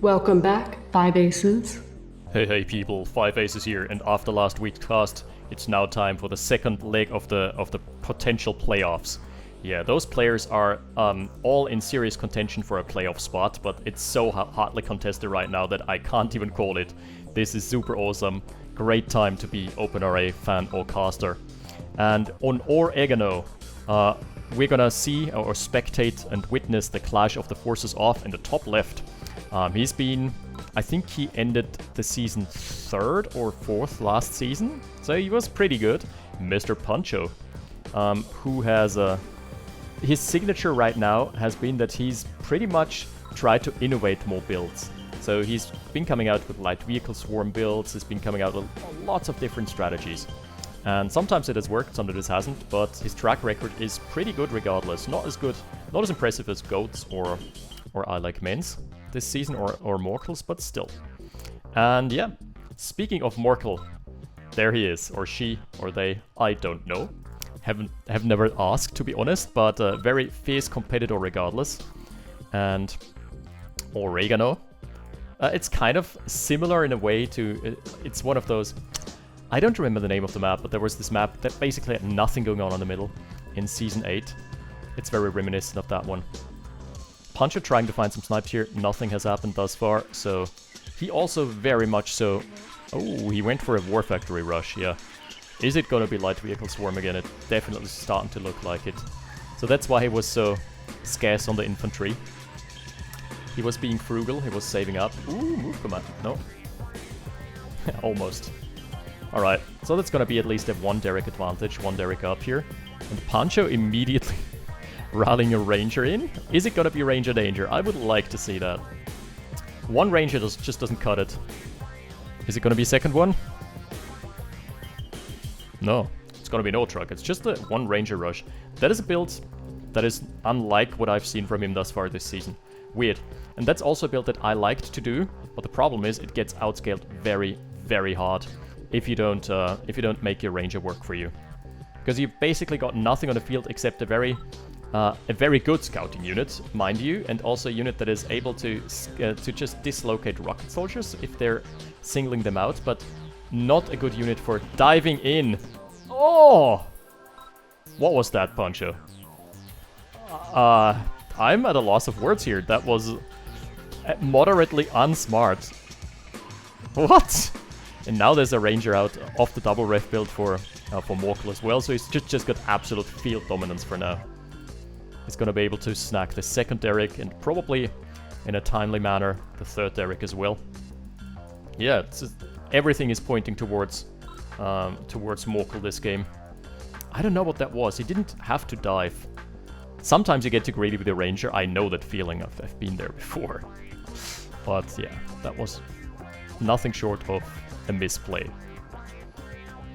Welcome back, Five Aces. Hey people, Five Aces here, and after last week's cast, it's now time for the second leg of the potential playoffs. Yeah, those players are all in serious contention for a playoff spot, but it's so hotly contested right now that I can't even call it. This is super awesome. Great time to be OpenRA fan or caster. And on Oregano, we're gonna see or spectate and witness the clash of the forces off in the top left. He's been, I think he ended the season 3rd or 4th last season, so he was pretty good. Mr. Pancho, who has his signature right now has been that he's pretty much tried to innovate more builds. So he's been coming out with light vehicle swarm builds, he's been coming out with lots of different strategies. And sometimes it has worked, sometimes it hasn't, but his track record is pretty good regardless. Not as good, not as impressive as Goats or I Like Men's this season, or Morkel's, but still. And yeah, speaking of Morkel, there he is, or she, or they, I don't know. Have never asked, to be honest, but a very fierce competitor regardless. And Oregano, it's kind of similar in a way to, it's one of those, I don't remember the name of the map, but there was this map that basically had nothing going on in the middle in Season 8. It's very reminiscent of that one. Pancho trying to find some snipes here, nothing has happened thus far, so he also very much so... Oh, he went for a War Factory rush, yeah. Is it gonna be light vehicle swarm again? It definitely starting to look like it. So that's why he was so scarce on the infantry. He was being frugal, he was saving up. Ooh, move command, no. Almost. Alright, so that's gonna be at least a 1 Derek advantage, 1 Derek up here. And Pancho immediately rallying a ranger in. Is it gonna be ranger danger? I would like to see that. One ranger just doesn't cut it. Is it gonna be a second one? No, it's gonna be no truck. It's just a 1 ranger rush. That is a build that is unlike what I've seen from him thus far this season. Weird. And that's also a build that I liked to do, but the problem is it gets outscaled very, very hard if you don't make your ranger work for you. Because you've basically got nothing on the field except a very good scouting unit, mind you, and also a unit that is able to just dislocate rocket soldiers if they're singling them out, but not a good unit for diving in. Oh! What was that, Pancho? I'm at a loss of words here. That was moderately unsmart. What? And now there's a ranger out off the double ref build for Morkel as well, so he's just got absolute field dominance for now. He's gonna be able to snack the 2nd Derek and probably, in a timely manner, the 3rd Derek as well. Yeah, everything is pointing towards Morkel this game. I don't know what that was. He didn't have to dive. Sometimes you get too greedy with the ranger. I know that feeling. I've been there before. But yeah, that was nothing short of a misplay.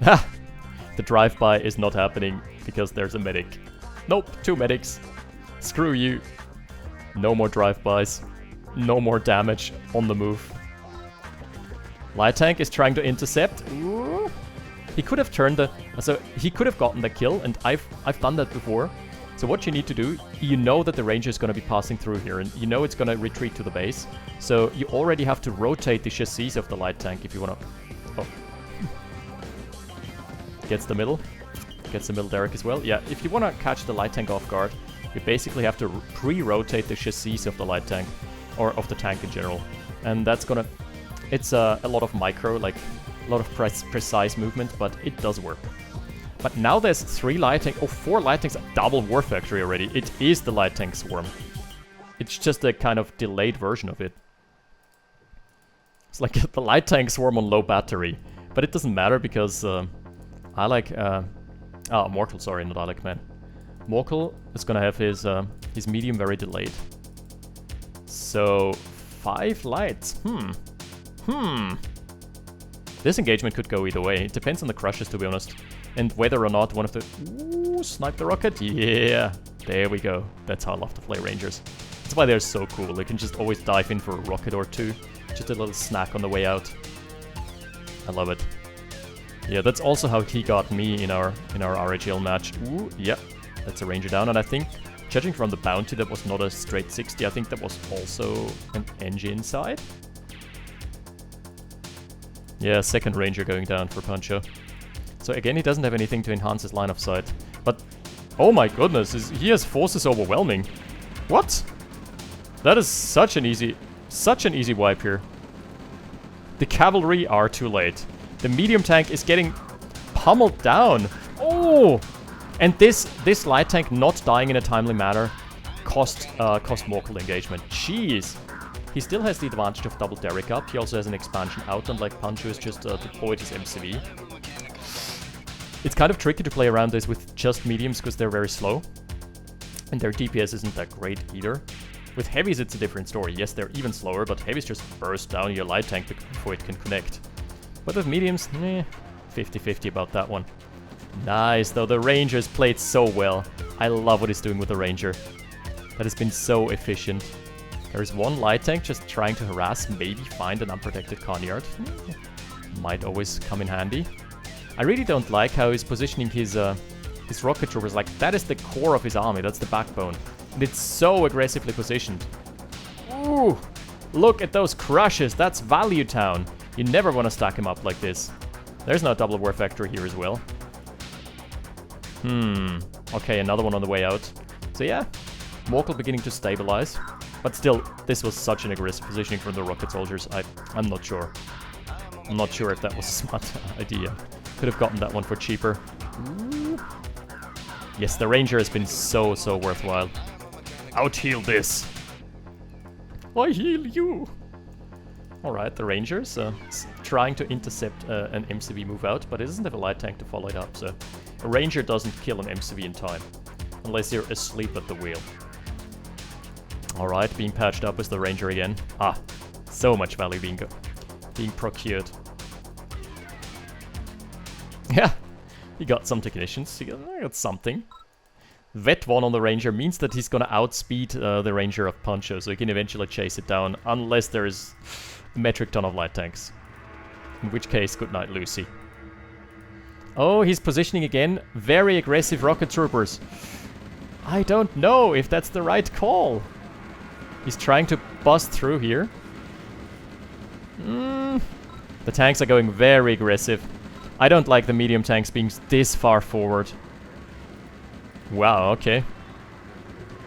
Ha! The drive-by is not happening because there's a medic. Nope, 2 medics. Screw you. No more drive-bys. No more damage on the move. Light tank is trying to intercept. Ooh. He could have turned the... So he could have gotten the kill, and I've done that before. So what you need to do, you know that the ranger is going to be passing through here, and you know it's going to retreat to the base. So you already have to rotate the chassis of the light tank if you want to... Oh. Gets the middle. Gets the middle Derek as well. Yeah, if you want to catch the light tank off guard, you basically have to pre-rotate the chassis of the light tank, or of the tank in general. And that's gonna... It's a lot of micro, like a lot of precise movement, but it does work. But now there's 3 light tanks, 4 light tanks, double War Factory already. It is the light tank swarm. It's just a kind of delayed version of it. It's like the light tank swarm on low battery. But it doesn't matter because I like... Morkel, sorry, not Alec, man. Morkel is gonna have his medium very delayed. So, 5 lights. This engagement could go either way. It depends on the crushes, to be honest. And whether or not one of the... Ooh, snipe the rocket. Yeah, there we go. That's how I love to play rangers. That's why they're so cool. They can just always dive in for a rocket or 2. Just a little snack on the way out. I love it. Yeah, that's also how he got me in our RHL match. Ooh, yeah, that's a ranger down, and I think Judging from the bounty, that was not a straight 60. I think that was also an engine side. Yeah, second ranger going down for Pancho. So again, he doesn't have anything to enhance his line of sight. But, oh my goodness, he has forces overwhelming. What? That is such an easy wipe here. The cavalry are too late. The medium tank is getting pummeled down. Oh! And this light tank not dying in a timely manner cost Morkel engagement. Jeez. He still has the advantage of double Derrick up. He also has an expansion out, unlike Pancho has just deployed his MCV. It's kind of tricky to play around this with just mediums because they're very slow. And their DPS isn't that great either. With heavies it's a different story. Yes, they're even slower, but heavies just burst down your light tank before it can connect. But with mediums, 50-50 about that one. Nice, though. The Ranger's played so well. I love what he's doing with the Ranger. That has been so efficient. There's one light tank just trying to harass, maybe find an unprotected Conyard. Might always come in handy. I really don't like how he's positioning his rocket troopers. Like, that is the core of his army. That's the backbone. And it's so aggressively positioned. Ooh! Look at those crushes. That's Value Town. You never want to stack him up like this. There's no double war factory here as well. Okay, another one on the way out. So yeah, Morkel beginning to stabilize. But still, this was such an aggressive positioning from the rocket soldiers. I'm not sure. I'm not sure if that was a smart idea. Could have gotten that one for cheaper. Ooh. Yes, the Ranger has been so worthwhile. Out-heal this. I heal you. Alright, the Ranger's trying to intercept an MCV move out, but it doesn't have a light tank to follow it up, so a Ranger doesn't kill an MCV in time. Unless you're asleep at the wheel. Alright, being patched up is the Ranger again. Ah, so much value being procured. Yeah, he got some technicians. He got something. Vet 1 on the Ranger means that he's gonna outspeed the Ranger of Punsho, so he can eventually chase it down, unless there is a metric ton of light tanks. In which case, good night, Lucy. Oh, he's positioning again. Very aggressive rocket troopers. I don't know if that's the right call. He's trying to bust through here. The tanks are going very aggressive. I don't like the medium tanks being this far forward. Wow, okay.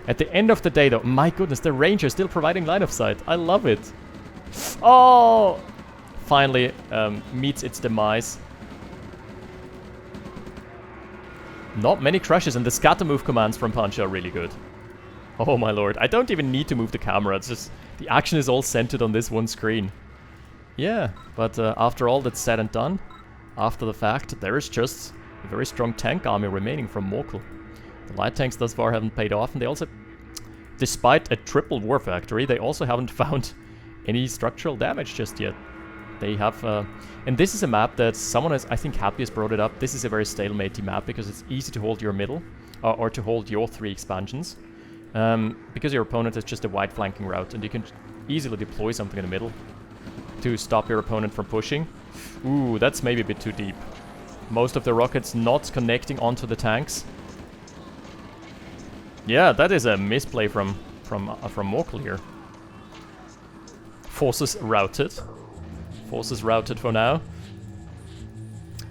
At the end of the day, though, my goodness, the Ranger is still providing line of sight. I love it. Oh! Finally meets its demise. Not many crushes, and the scatter move commands from Pancho are really good. Oh my lord, I don't even need to move the camera, it's just the action is all centered on this one screen. Yeah, but after all that's said and done, after the fact, there is just a very strong tank army remaining from Morkel. The light tanks thus far haven't paid off, and they also, despite a triple war factory, they also haven't found any structural damage just yet. They have, and this is a map that someone has, I think Happy has brought it up. This is a very stalemate map because it's easy to hold your middle, or to hold your 3 expansions. Because your opponent has just a wide flanking route, and you can easily deploy something in the middle to stop your opponent from pushing. Ooh, that's maybe a bit too deep. Most of the rockets not connecting onto the tanks. Yeah, that is a misplay from Morkel here. Forces routed. Forces routed for now.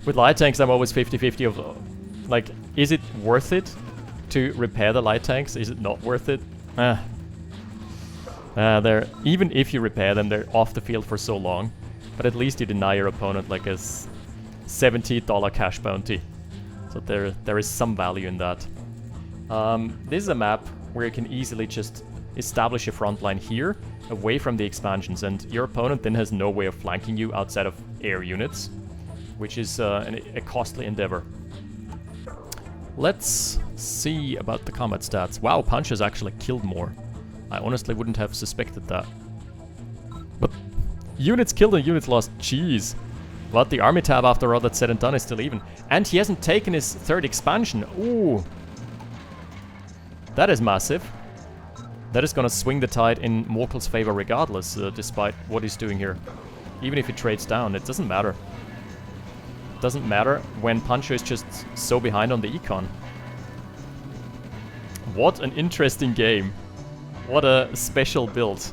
With light tanks, I'm always 50-50 of, like, is it worth it to repair the light tanks? Is it not worth it? They're, even if you repair them, they're off the field for so long. But at least you deny your opponent like a $70 cash bounty. So there is some value in that. This is a map where you can easily just establish a front line here, away from the expansions, and your opponent then has no way of flanking you outside of air units, which is a costly endeavor. Let's see about the combat stats. Wow, Punch has actually killed more. I honestly wouldn't have suspected that. But units killed and units lost, jeez. But the army tab after all that's said and done is still even. And he hasn't taken his 3rd expansion. Ooh. That is massive. That is gonna swing the tide in Morkel's favor regardless, despite what he's doing here. Even if he trades down, it doesn't matter. It doesn't matter when Pancho is just so behind on the econ. What an interesting game. What a special build.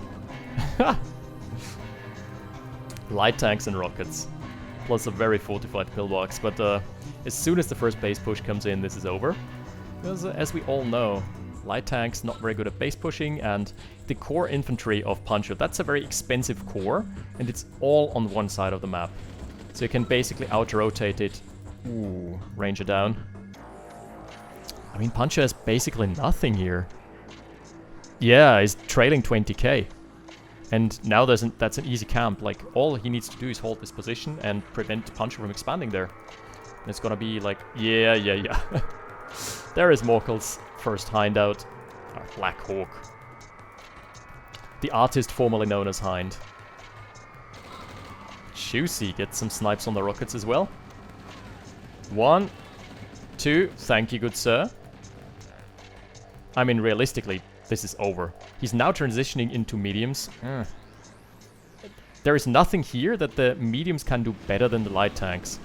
Light tanks and rockets. Plus a very fortified pillbox. But as soon as the first base push comes in, this is over. Because as we all know, light tanks not very good at base pushing, and the core infantry of Pancho, that's a very expensive core, and it's all on one side of the map. So you can basically out-rotate it. Ooh, range it down. I mean, Pancho has basically nothing here. Yeah, he's trailing 20k. And now that's an easy camp. Like, all he needs to do is hold this position and prevent Pancho from expanding there. And it's gonna be like, yeah. There is Morkel's first hideout. Black Hawk. The artist formerly known as Hind. Juicy gets some snipes on the rockets as well. 1, 2, thank you, good sir. I mean, realistically, this is over. He's now transitioning into mediums. There is nothing here that the mediums can do better than the light tanks.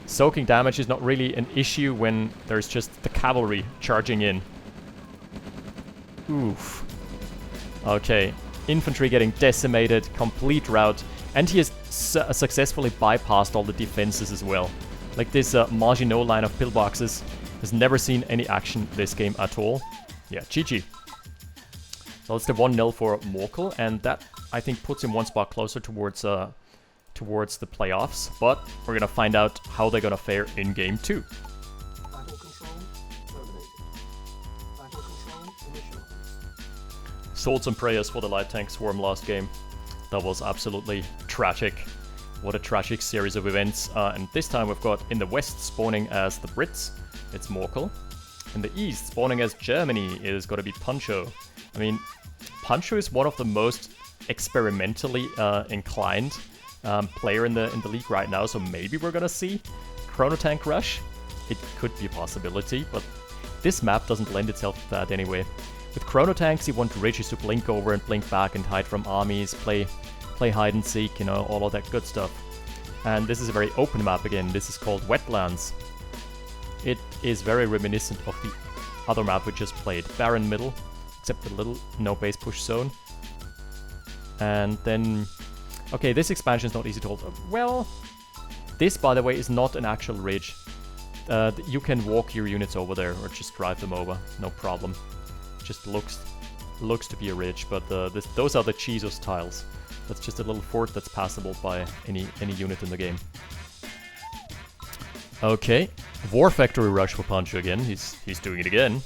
Soaking damage is not really an issue when there's just the cavalry charging in. Oof. Okay, infantry getting decimated, complete rout, and he has successfully bypassed all the defenses as well. Like this Maginot line of pillboxes has never seen any action this game at all. Yeah, GG. So it's the 1-0 for Morkel, and that, I think, puts him one spot closer towards the playoffs. But we're gonna find out how they're gonna fare in Game 2. Thoughts and prayers for the light tank swarm last game. That was absolutely tragic. What a tragic series of events. And this time we've got in the west spawning as the Brits. It's Morkel. In the east spawning as Germany is going to be Punsho. I mean, Pancho is one of the most experimentally inclined player in the league right now, so maybe we're gonna see Chrono Tank Rush. It could be a possibility, but this map doesn't lend itself to that anyway. With Chrono Tanks, you want Regis to blink over and blink back and hide from armies, play hide and seek, you know, all of that good stuff. And this is a very open map again. This is called Wetlands. It is very reminiscent of the other map we just played. Barren middle, except a little no base push zone. And then, okay, this expansion is not easy to hold. Well, this, by the way, is not an actual ridge. You can walk your units over there or just drive them over, no problem. Just looks to be a ridge, but those are the Chisos tiles. That's just a little fort that's passable by any unit in the game. Okay, War Factory Rush for Pancho again. He's doing it again.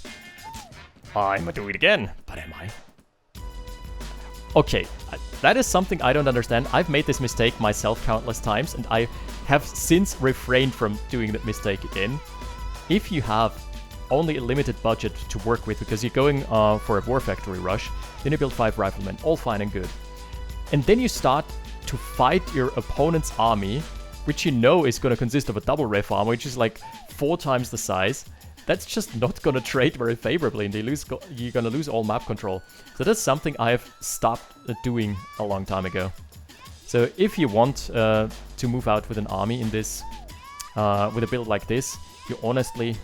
I'm doing it again, but am I? Okay, that is something I don't understand. I've made this mistake myself countless times, and I have since refrained from doing that mistake again. If you have only a limited budget to work with because you're going for a War Factory Rush, then you build 5 riflemen, all fine and good. And then you start to fight your opponent's army, which you know is going to consist of a double ref army, which is like 4 times the size. That's just not going to trade very favorably, and you're going to lose all map control. So that's something I have stopped doing a long time ago. So if you want to move out with an army in this, with a build like this, you honestly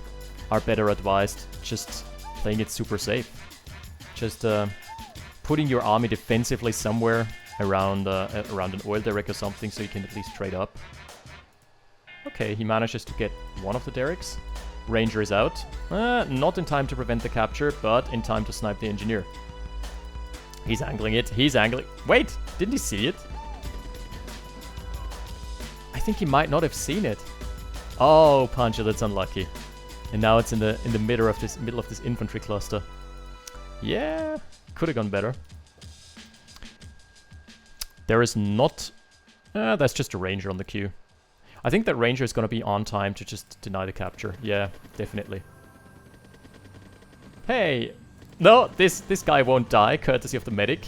are better advised just playing it super safe. Just putting your army defensively somewhere around an oil derrick or something, so you can at least trade up. Okay, he manages to get one of the derricks. Ranger is out. Not in time to prevent the capture, but in time to snipe the engineer. He's angling it. He's angling. Wait, didn't he see it? I think he might not have seen it. Oh, Pancho, that's unlucky. And now it's in the middle of this infantry cluster. Yeah, could have gone better. There is not. That's just a ranger on the queue. I think that ranger is going to be on time to just deny the capture. Yeah, definitely. Hey! No, this guy won't die, courtesy of the medic.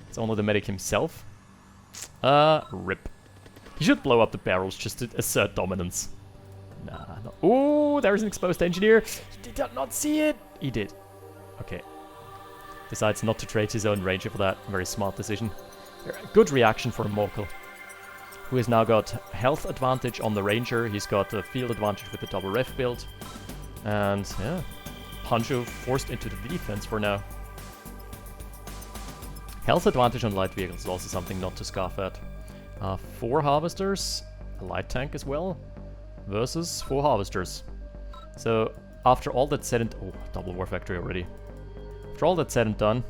It's only the medic himself. Rip. He should blow up the barrels just to assert dominance. Nah, no. Ooh, there's an exposed engineer. He did not see it. He did. Okay. Decides not to trade his own ranger for that. Very smart decision. Good reaction for Morkel, who has now got health advantage on the ranger. He's got a field advantage with the double ref build. And yeah, Pancho forced into the defense for now. Health advantage on light vehicles is also something not to scoff at. 4 harvesters, a light tank as well, versus 4 harvesters. So after all that's said and... Oh, double war factory already. After all that's said and done,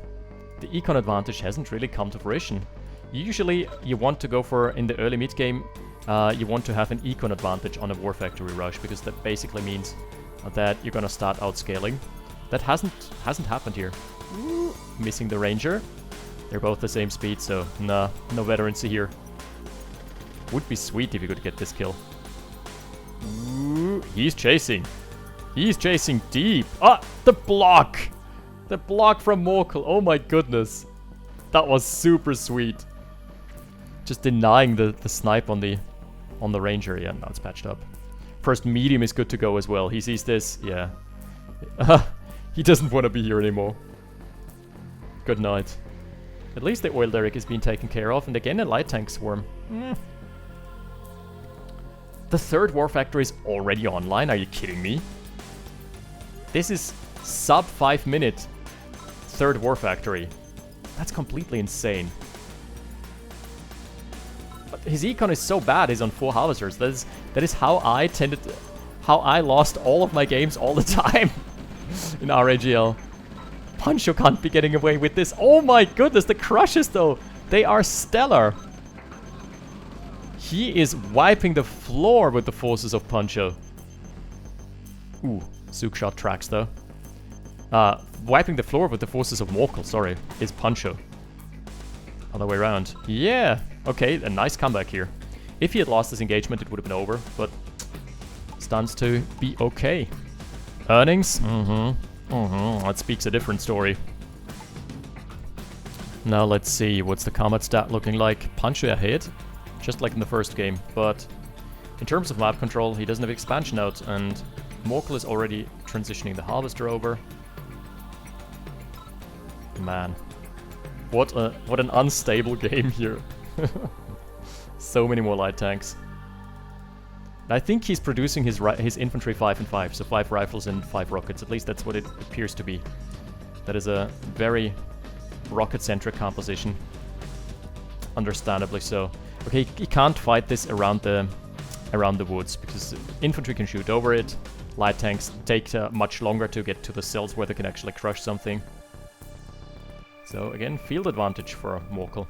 the econ advantage hasn't really come to fruition. Usually you want to go for, in the early mid game, you want to have an econ advantage on a war factory rush, because that basically means that you're gonna start outscaling. That hasn't happened here. Ooh, missing the ranger. They're both the same speed, so nah, no veterancy here. Would be sweet if you could get this kill. Ooh, he's chasing. He's chasing deep. Ah, the block! The block from Morkel. Oh my goodness. That was super sweet. Just denying the snipe on the ranger. Yeah, now it's patched up. First medium is good to go as well. He sees this. Yeah. He doesn't want to be here anymore. Good night. At least the oil derrick is being taken care of. And again, a light tank swarm. The third war factory is already online. Are you kidding me? This is sub 5 minute third war factory. That's completely insane. But his econ is so bad. He's on 4 harvesters. That is how I lost all of my games all the time in RAGL. Punsho can't be getting away with this. Oh my goodness, the crushes though. They are stellar. He is wiping the floor with the forces of Pancho. Ooh, Zook shot tracks though. Wiping the floor with the forces of Morkel, sorry, is Pancho. Other way around. Yeah, okay, a nice comeback here. If he had lost this engagement, it would have been over, but stands to be okay. Earnings? That speaks a different story. Now let's see, what's the combat stat looking like? Pancho ahead, just like in the first game, but in terms of map control, he doesn't have expansion out, and Morkel is already transitioning the harvester over. Man, what an unstable game here. So many more light tanks. And I think he's producing his infantry 5 and 5, so 5 rifles and 5 rockets. At least that's what it appears to be. That is a very rocket-centric composition. Understandably so. Okay, he can't fight this around the woods, because infantry can shoot over it. Light tanks take much longer to get to the cells where they can actually crush something. So again, field advantage for Morkel.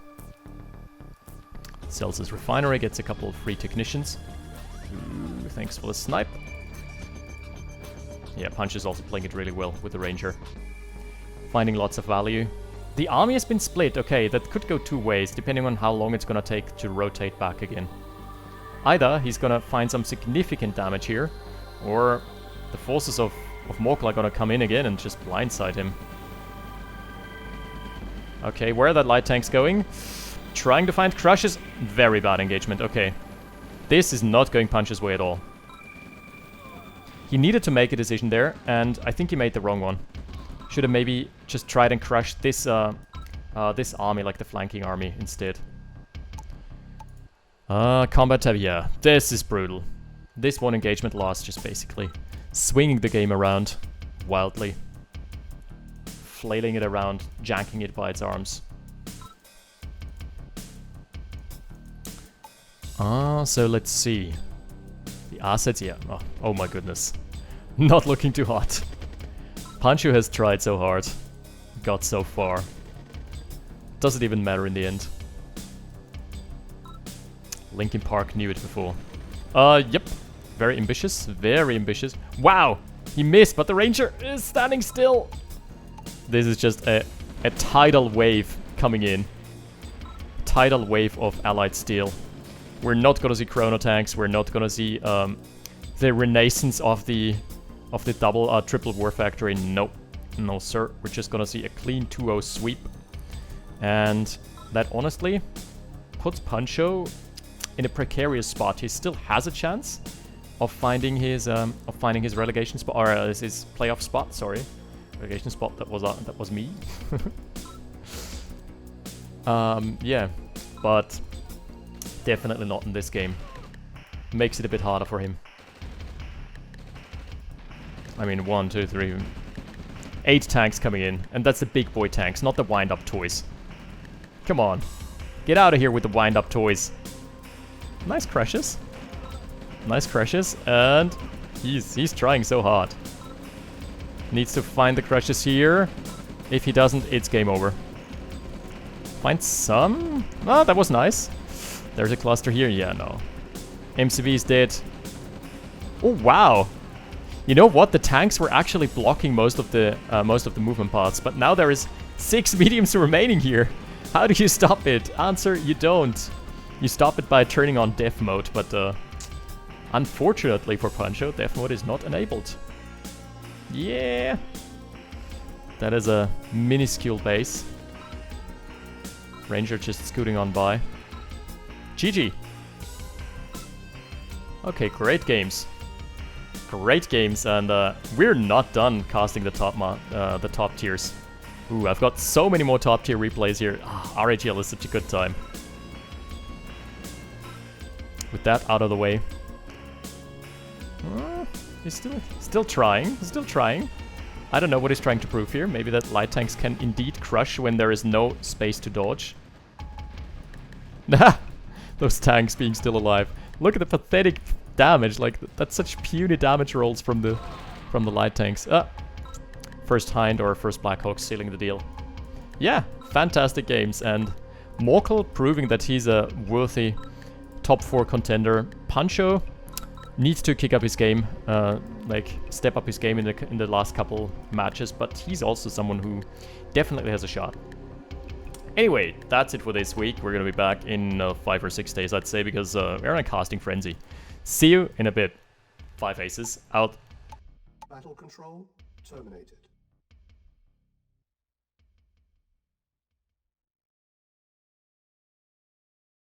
Sells his refinery, gets a couple of free technicians. Ooh, thanks for the snipe. Yeah, Punch is also playing it really well with the ranger. Finding lots of value. The army has been split. Okay, that could go 2 ways, depending on how long it's gonna take to rotate back again. Either he's gonna find some significant damage here, or the forces of Morkel are gonna come in again and just blindside him. Okay, where are that light tanks going? Trying to find crushes. Very bad engagement, okay. This is not going Punch's way at all. He needed to make a decision there, and I think he made the wrong one. Should have maybe just tried and crushed this this army, like the flanking army, instead. Combat tab, yeah. This is brutal. This one engagement loss, just basically swinging the game around wildly. Flailing it around, janking it by its arms. So let's see. The assets, yeah. Oh my goodness. Not looking too hot. Pancho has tried so hard. Got so far. Doesn't even matter in the end. Linkin Park knew it before. Yep. Very ambitious. Very ambitious. Wow! He missed, but the ranger is standing still. This is just a tidal wave coming in. Tidal wave of allied steel. We're not gonna see chrono tanks. We're not gonna see the renaissance of the triple war factory. Nope, no sir. We're just gonna see a clean 2-0 sweep, and that honestly puts Pancho in a precarious spot. He still has a chance of finding his relegation spot, or his playoff spot. Sorry, relegation spot. That was me. Yeah, but definitely not in this game. Makes it a bit harder for him. I mean, 1, 2, 3, 8 tanks coming in, and that's the big boy tanks, not the wind-up toys. Come on. Get out of here with the wind-up toys. Nice crashes. Nice crashes, and he's trying so hard. Needs to find the crashes here. If he doesn't, it's game over. Find some? Oh, that was nice. There's a cluster here. Yeah, no. MCV is dead. Oh, wow. You know what? The tanks were actually blocking most of the movement paths, but now there is 6 mediums remaining here. How do you stop it? Answer, you don't. You stop it by turning on death mode, but unfortunately for Pancho, death mode is not enabled. Yeah. That is a minuscule base. Ranger just scooting on by. GG. Okay, great games. Great games, and we're not done casting the top tiers. Ooh, I've got so many more top tier replays here. RHL is such a good time. With that out of the way. He's still trying. He's still trying. I don't know what he's trying to prove here. Maybe that light tanks can indeed crush when there is no space to dodge. Nah! Those tanks being still alive. Look at the pathetic damage. Like, that's such puny damage rolls from the light tanks. First Hind or first Black Hawk sealing the deal. Yeah, fantastic games. And Morkel proving that he's a worthy top 4 contender. Pancho needs to kick up his game, like step up his game in the last couple matches, but he's also someone who definitely has a shot. Anyway, that's it for this week. We're gonna be back in 5 or 6 days, I'd say, because we're in a casting frenzy. See you in a bit. 5 aces out. Battle control terminated.